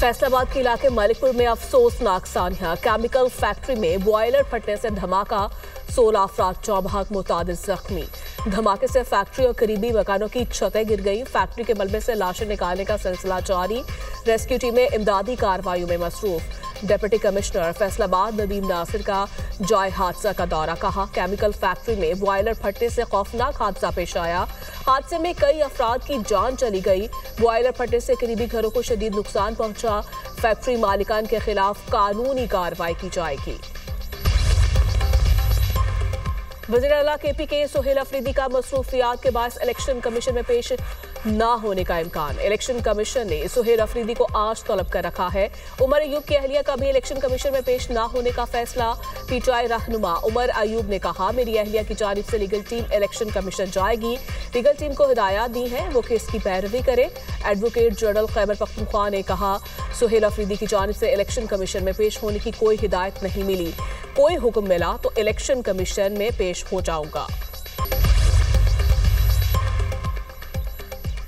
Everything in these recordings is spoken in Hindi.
फैसलाबाद के इलाके मलिकपुर में अफसोसनाक सानिया। केमिकल फैक्ट्री में बॉयलर फटने से धमाका, 16 अफराद 4 मुतादिद जख्मी। धमाके से फैक्ट्री और करीबी मकानों की छतें गिर गई। फैक्ट्री के मलबे से लाशें निकालने का सिलसिला जारी। रेस्क्यू टीमें इमदादी कार्रवाइयों में मसरूफ। डिप्टी कमिश्नर फैसलाबाद नदीम नासिर का जाए हादसा का दौरा। कहा, केमिकल फैक्ट्री में बॉयलर फटने से खौफनाक हादसा पेश आया। हादसे में कई अफराद की जान चली गई। बॉयलर फटने से करीबी घरों को शदीद नुकसान पहुंचा। फैक्ट्री मालिकान के खिलाफ कानूनी कार्रवाई की जाएगी। वज़ीर आला KP के सुहेल अफरीदी का मसरूफियात के बायस इलेक्शन कमीशन में पेश न होने का इम्कान। इलेक्शन कमीशन ने सुहेल अफरीदी को आज तलब कर रखा है। उमर अयूब की अहलिया का भी इलेक्शन कमीशन में पेश न होने का फैसला। PTI रहनुमा उमर अयूब ने कहा, मेरी अहलिया की जानिब से लीगल टीम इलेक्शन कमीशन जाएगी। लीगल टीम को हिदायत दी है, वो केस की पैरवी करे। एडवोकेट जनरल खैबर पख्तूनख्वा ने कहा, सुहेल अफरीदी की जानिब से इलेक्शन कमीशन में पेश होने की कोई हिदायत नहीं मिली। कोई हुक्म मिला तो इलेक्शन कमीशन में पेश हो जाऊंगा।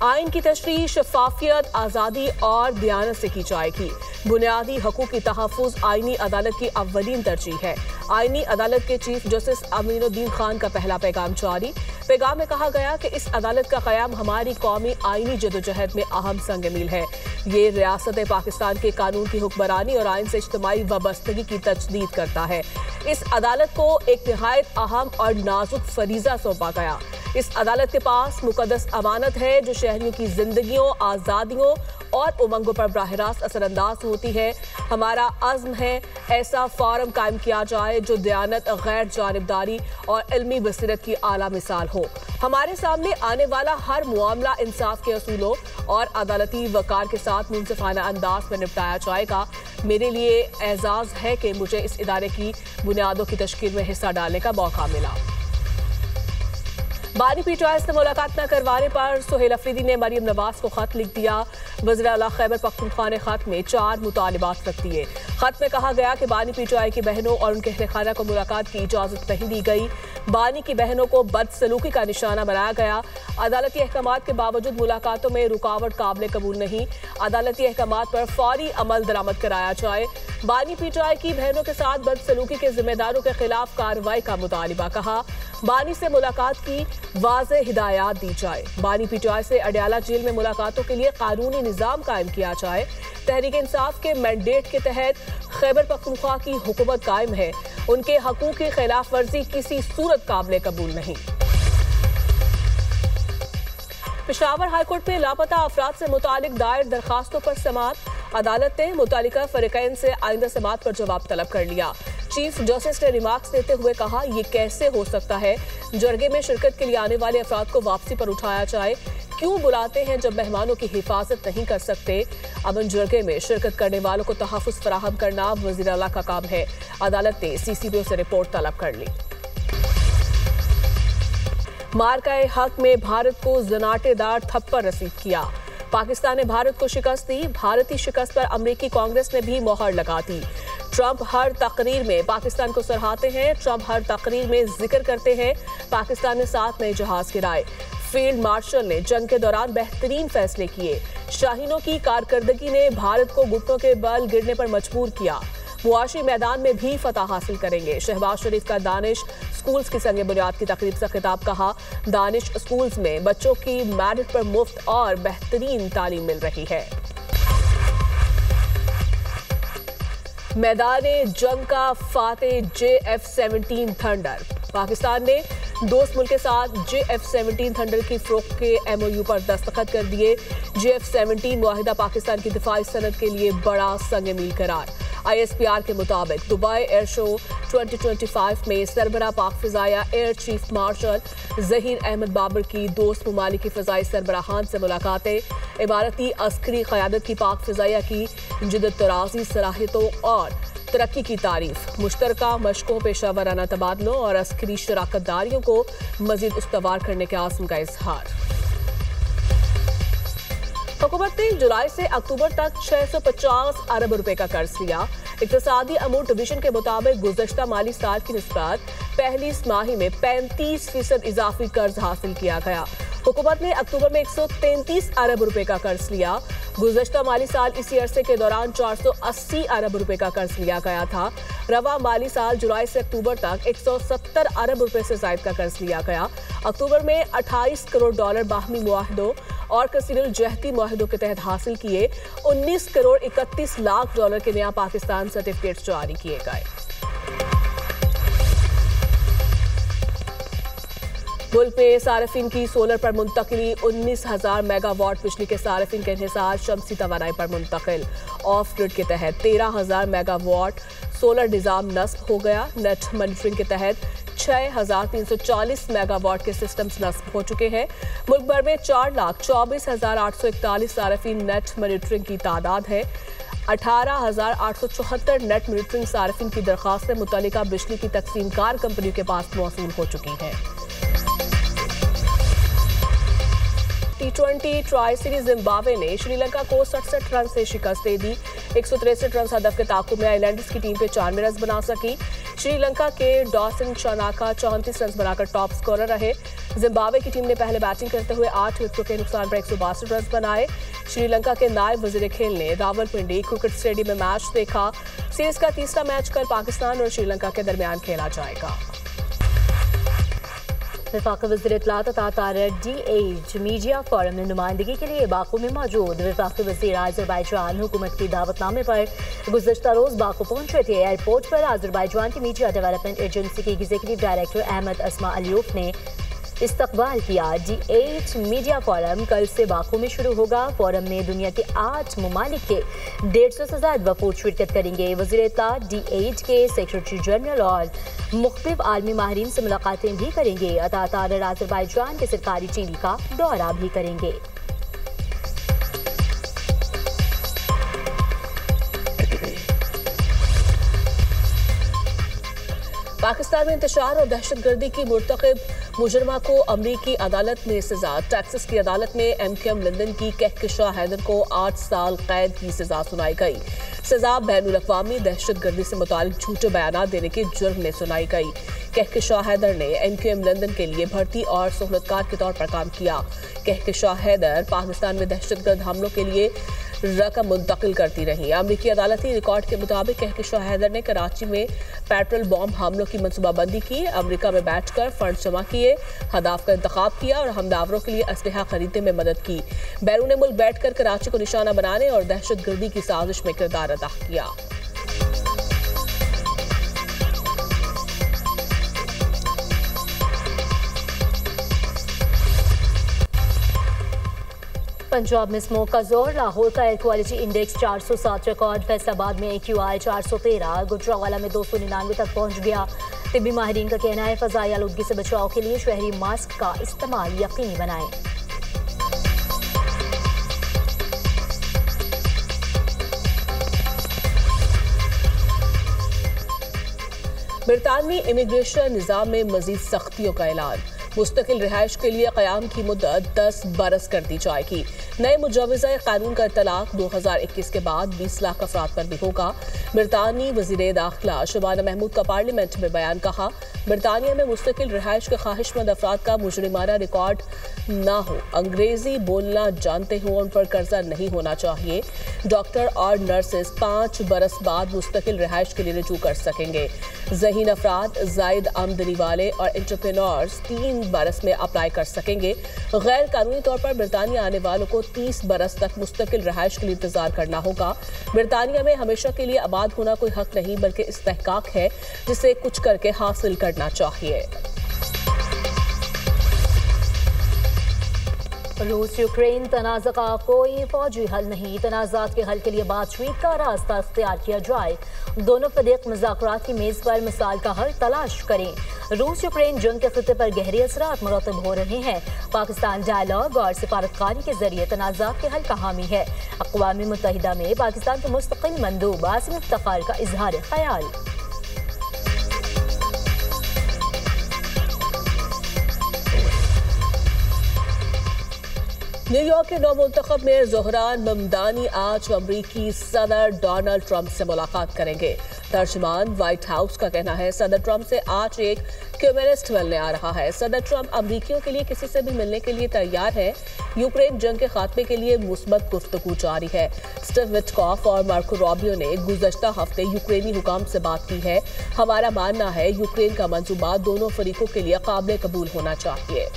आइन की तशरीह शफाफियत, आज़ादी और दयानत से की जाएगी। बुनियादी हकूक़ की तहफ़्फ़ुज़ आइनी अदालत की अव्वलीन तरजीह है। आइनी अदालत के चीफ जस्टिस अमीनुद्दीन खान का पहला पैगाम जारी। पैगाम में कहा गया कि इस अदालत का क़याम हमारी कौमी आइनी जदोजहद में अहम संग मील है। ये रियासत पाकिस्तान के कानून की हुक्मरानी और आइन से इज्तिमाई वाबस्तगी की तजदीद करता है। इस अदालत को एक निहायत अहम और नाजुक फरीज़ा सौंपा गया। इस अदालत के पास मुकद्दस अमानत है जो शहरियों की जिंदगियों, आज़ादियों और उमंगों पर बराह रास्त असरअंदाज होती है। हमारा अज़्म है ऐसा फोरम कायम किया जाए जो दयानत, गैर जानिबदारी और इल्मी बसीरत की आला मिसाल हो। हमारे सामने आने वाला हर मामला इंसाफ के असूलों और अदालती वकार के साथ मुंसिफाना अंदाज में निपटाया जाएगा। मेरे लिए एजाज़ है कि मुझे इस इदारे की बुनियादों की तश्कील में हिस्सा डालने का मौका मिला। बानी PTI से मुलाकात न करवाने पर सुहेल अफरीदी ने मरियम नवाज को खत लिख दिया। वज़ीर आला खैबर पख्तूनख्वा ने खत में 4 मुतालिबात रख दिए। खत में कहा गया कि बानी PTI की बहनों और उनके अहले खाना को मुलाकात की इजाज़त नहीं दी गई। बानी की बहनों को बदसलूकी का निशाना बनाया गया। अदालती अहकामात के बावजूद मुलाकातों में रुकावट काबिल कबूल नहीं। अदालती अहकामात पर फौरी अमल दरामद कराया जाए। बानी PTI की बहनों के साथ बदसलूकी के जिम्मेदारों के खिलाफ कार्रवाई का मुतालिबा। कहा, बानी से मुलाकात की वाज़ेह हिदायत दी जाए। बानी PTI से अडयाला जेल में मुलाकातों के लिए कानूनी निज़ाम कायम किया जाए। तहरीक इंसाफ के मैंडेट के तहत खैबर पख्तूनख्वा की हुकूमत कायम है। उनके हकूक़ की खिलाफ वर्जी किसी सूरत काबिल कबूल नहीं। पेशावर हाईकोर्ट में लापता अफराद से मुतालिक दायर दरखास्तों पर समाअत। अदालत ने मुतालिका फरीकैन से आइंदा समाअत पर जवाब तलब कर लिया। चीफ जस्टिस ने रिमार्क्स देते हुए कहा, ये कैसे हो सकता है जरगे में शिरकत के लिए आने वाले अफराद को वापसी पर उठाया जाए। क्यों बुलाते हैं जब मेहमानों की हिफाजत नहीं कर सकते। अमन जरगे में शिरकत करने वालों को तहफ़्फ़ुज़ फराहम करना वज़ीर आला का काम है। अदालत ने CCBO से रिपोर्ट तलब कर ली। मार्काए हक में भारत को जनाटेदार थप्पड़ रसीद किया। पाकिस्तान ने भारत को शिकस्त दी। भारतीय शिकस्त पर अमेरिकी कांग्रेस ने भी मोहर लगा दी। ट्रंप हर तकरीर में पाकिस्तान को सराहते हैं। ट्रंप हर तकरीर में जिक्र करते हैं पाकिस्तान ने 7 नए जहाज गिराए। फील्ड मार्शल ने जंग के दौरान बेहतरीन फैसले किए। शाहीनों की कारकर्दगी ने भारत को घुटनों के बल गिरने पर मजबूर किया। मुआशी मैदान में भी फतह हासिल करेंगे। शहबाज शरीफ का दानिश स्कूल्स की संग बुनियाद की तकरीब से खिताब। कहा, दानिश स्कूल्स में बच्चों की मेरिट पर मुफ्त और बेहतरीन तालीम मिल रही है। मैदाने जंग का फातेह JF-17 थंडर। पाकिस्तान ने दोस्त मुल्क के साथ JF-17 थंडर की फ़रोख्त के MOU पर दस्तखत कर दिए। JF-17 मुआहिदा पाकिस्तान की दिफाई सनत के लिए बड़ा संग मील करार। ISPR के मुताबिक दुबई एयर शो 2025 में सरबरा पाक फ़िज़ाया air chief marshal Zaheer Ahmed Babar की दोस्त ममालिक की फ़िज़ाई सरबराहान से मुलाकातें। इमारती अस्करी क़यादत की पाक फ़िज़ाया की जिद्दत तराज़ी सलाहियतों और तरक्की की तारीफ। मुश्तरका मशकों, पेशावराना तबादलों और अस्करी शराकतदारियों को मज़ीद उस्तवार करने के आज़म का इजहार। हुकूमत ने जुलाई से अक्टूबर तक 650 अरब रुपए का कर्ज लिया। इक्तिसादी अमूर डिवीजन के मुताबिक गुज़श्ता माली साल की निस्बत पहली तिमाही में 35% इजाफी कर्ज हासिल किया गया। हुकूमत ने अक्टूबर में 133 अरब रुपए का कर्ज लिया। गुज़श्ता माली साल इसी अरसे के दौरान 480 अरब रुपए का कर्ज लिया गया था। रवा माली साल जुलाई से अक्टूबर तक 170 अरब रुपए से ज़ायद का कर्ज लिया गया। अक्टूबर में 28 करोड़ डॉलर बाहमी मुआहदों और कसीरुल जहती मुआहदों के तहत हासिल किए। 19 करोड़ 31 लाख डॉलर के नया पाकिस्तान सर्टिफिकेट्स जारी किए गए। मुल्क में सार्फिन की सोलर पर मुंतकिली। 19,000 मेगावाट बिजली के सार्फिन के इन्हिसार शमसी तवानाई पर मुंतकिल। ऑफ ग्रिड के तहत 13,000 मेगावाट सोलर निज़ाम नस्ब हो गया। नेट मॉनिटरिंग के तहत 6,340 मेगावाट के सिस्टम्स नस्ब हो चुके हैं। मुल्क भर में 4,24,841 सार्फिन नेट मॉनिटरिंग की तादाद है। 18,874 नेट मॉनिटरिंग सार्फिन की दरखास्तें मुतल्लिका बिजली की तकसीमकार कंपनियों के पास मौसूल हो चुकी हैं। T20 ट्राई सीरीज जिम्बाब्वे ने श्रीलंका को 67 रन से शिकस्त दे दी। 163 रन हदफ के ताकुब में आइलैंडर्स की टीम पे 94 रन बना सकी। श्रीलंका के डॉसन शानाका 34 रन बनाकर टॉप स्कोरर रहे। जिम्बाब्वे की टीम ने पहले बैटिंग करते हुए 8 विकेटों के नुकसान पर 162 रन बनाए। श्रीलंका के नायब वजीर खेल ने रावलपिंडी क्रिकेट स्टेडियम में मैच देखा। सीरीज का तीसरा मैच कल पाकिस्तान और श्रीलंका के दरमियान खेला जाएगा। वफाकी वज़ीर इत्तलात तारिक DH मीडिया फोरम में नुमाइंदगी के लिए बाकू में मौजूद। वफाकी वज़ीर आज़रबाईजान हुकूमत की दावतनामे पर गुज़श्ता रोज़ बाकू पहुंचे थे। एयरपोर्ट पर आज़रबाईजान की मीडिया डेवलपमेंट एजेंसी के एग्जीक्यूटिव डायरेक्टर अहमद अस्मा अलियूफ ने इस्तकबाल किया। DH मीडिया फोरम कल से बाकू में शुरू होगा। फोरम में दुनिया के 8 ममालिक के 150 से ज़्यादा वफूद शिरकत करेंगे। वज़ीर इत्तलात DH के सेक्रेटरी जनरल और मुख्तलिफ आलमी माहिरीन से मुलाकातें भी करेंगे। तारिक आज़रबाईजान के सरकारी टीवी का दौरा भी करेंगे। पाकिस्तान में इंतशार और दहशतगर्दी की मुर्तकिब मुजरमा को अमरीकी अदालत में सजा। टेक्सास की अदालत में MQM लंदन की कहकशां हैदर को 8 साल कैद की सजा सुनाई गई। सजा बैनुल-अक़वामी दहशतगर्दी से मुताल्लिक झूठे बयान देने के जुर्म में सुनाई गई। कहकशां हैदर ने MQM लंदन के लिए भर्ती और सहूलतकार के तौर पर काम किया। कहकशां हैदर पाकिस्तान में दहशतगर्द हमलों के लिए रकम मुंतकिल करती रही। अमरीकी अदालती रिकॉर्ड के मुताबिक कहकशां हैदर ने कराची में पेट्रोल बॉम्ब हमलों की मनसूबाबंदी की, अमरीका में बैठकर फंड जमा किए, हदाफ का इंतखाब किया और हमदावरों के लिए असलहा खरीदने में मदद की। बैरून मुल्क बैठकर कराची को निशाना बनाने और दहशतगर्दी की साजिश में किरदार अदा किया। पंजाब में स्मोक का जोर। लाहौर का air quality index 407 record. Faisalabad में AQI 413। गुजरावाला में 299 तक पहुंच गया। तिब्बी माहिरीन का कहना है फ़ज़ाई आलूदगी से बचाव के लिए शहरी मास्क का इस्तेमाल यकीनी बनाएं। बरतानवी इमिग्रेशन निज़ाम में मज़ीद सख्तियों का ऐलान। मुस्तकिल रिहाइश के लिए क़याम की मुद्दत 10 बरस कर दी जाएगी। नए मुजवज़ा कानून का इतलाक़ 2021 के बाद 20 लाख अफराद पर भी होगा। बरतानी वज़ीर दाखिला शबाना महमूद का पार्लियामेंट में बयान। कहा, बरतानिया में मुस्तकिल रिहाइश के ख्वाहिशमंद अफराद का मुजरिमाना रिकॉर्ड ना हो, अंग्रेजी बोलना जानते हों, उन पर कर्जा नहीं होना चाहिए। डॉक्टर और नर्सेज 5 बरस बाद मुस्तकिल रिहाइश के लिए रजू कर सकेंगे। ज़हीन अफराद, जायद आमदनी वाले और एंटरप्रेन्योर्स 3 बरस में अप्लाई कर सकेंगे। गैर कानूनी तौर पर बरतानिया आने वालों को 30 बरस तक मुस्तकिल रिहाइश के लिए इंतजार करना होगा। बरतानिया में हमेशा के लिए आबाद होना कोई हक नहीं बल्कि इस्तेहकाक है जिसे कुछ करके हासिल करना चाहिए। रूस यूक्रेन तनाज़ा का कोई फौजी हल नहीं। तनाज़ात के हल के लिए बातचीत का रास्ता अख्तियार किया जाए। दोनों फरीक मुज़ाकरात की मेज़ पर मिसाल का हल तलाश करें। रूस यूक्रेन जंग के खिते पर गहरे असरात मुरतब हो रहे हैं। पाकिस्तान डायलॉग और सिफारतकारी के जरिए तनाज़ात के हल का हामी है। अक़वाम मुत्तहिदा में पाकिस्तान के मुस्तक़िल मंदूब आसिम इफ्तिखार का इजहार ख्याल। न्यूयॉर्क के नौमुंतखब मेयर ज़ोहरान ममदानी आज अमरीकी सदर डोनाल्ड ट्रंप से मुलाकात करेंगे। तर्जुमान व्हाइट हाउस का कहना है सदर ट्रंप से आज एक कम्युनिस्ट मिलने आ रहा है। सदर ट्रंप अमरीकियों के लिए किसी से भी मिलने के लिए तैयार है। यूक्रेन जंग के खात्मे के लिए मुस्बत गुफ्तगू जारी है। स्टीव विटकॉफ और मार्को रूबियो ने गुज़श्ता हफ्ते यूक्रेनी हुकाम से बात की है। हमारा मानना है यूक्रेन का मंसूबा दोनों फरीकों के लिए काबिल कबूल होना चाहिए।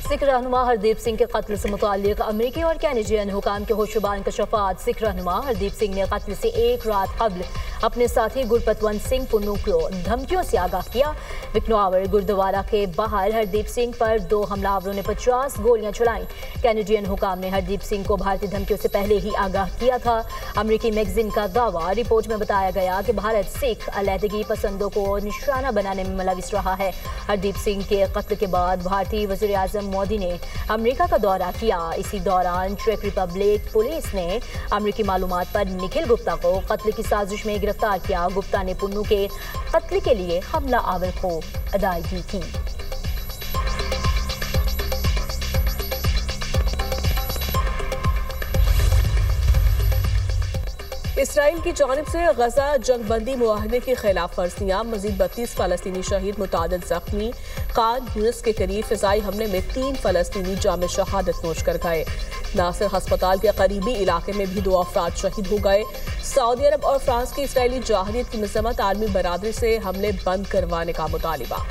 सिख रहनुमा हरदीप सिंह के कत्ल से मुताल्लिक अमेरिकी और कैनेडियन हुकाम के होशरुबा इंकशाफात। सिख रहनुमा हरदीप सिंह ने कत्ल से एक रात कबल अपने साथी गुरपतवंत सिंह पुन्नू को धमकियों से आगाह किया। विकनौर गुरुद्वारा के बाहर हरदीप सिंह पर 2 हमलावरों ने 50 गोलियां चलाईं। कैनेडियन हुकाम ने हरदीप सिंह को भारतीय धमकियों से पहले ही आगाह किया था। अमेरिकी मैगजीन का दावा। रिपोर्ट में बताया गया कि भारत सिख अलहदगी पसंदों को निशाना बनाने में मुलविस रहा है। हरदीप सिंह के कत्ल के बाद भारतीय वज़ीर आज़म मोदी ने अमेरिका का दौरा किया। इसी दौरान चेक रिपब्लिक पुलिस ने अमेरिकी मालूमात पर निखिल गुप्ता को कत्ल की साजिश में गिरफ्तार किया। गुप्ता ने पुन्नू के कत्ल के लिए हमला आवर को अदायगी की। इसराइल की जानिब से गजा जंगबंदी मुआहदे की खिलाफ वर्जियां। मजीद 32 फलस्तीनी शहीद, मुतादिद जख्मी। खान यूनिस के करीब फिजाई हमले में 3 फलस्तीनी जाम शहादत नोश कर गए। नासिर हस्पताल के करीबी इलाके में भी 2 अफराद शहीद हो गए। सऊदी अरब और फ्रांस की इसराइली जाहिलियत की मजम्मत। आर्मी बरादरी से हमले बंद करवाने का मुतालिबा।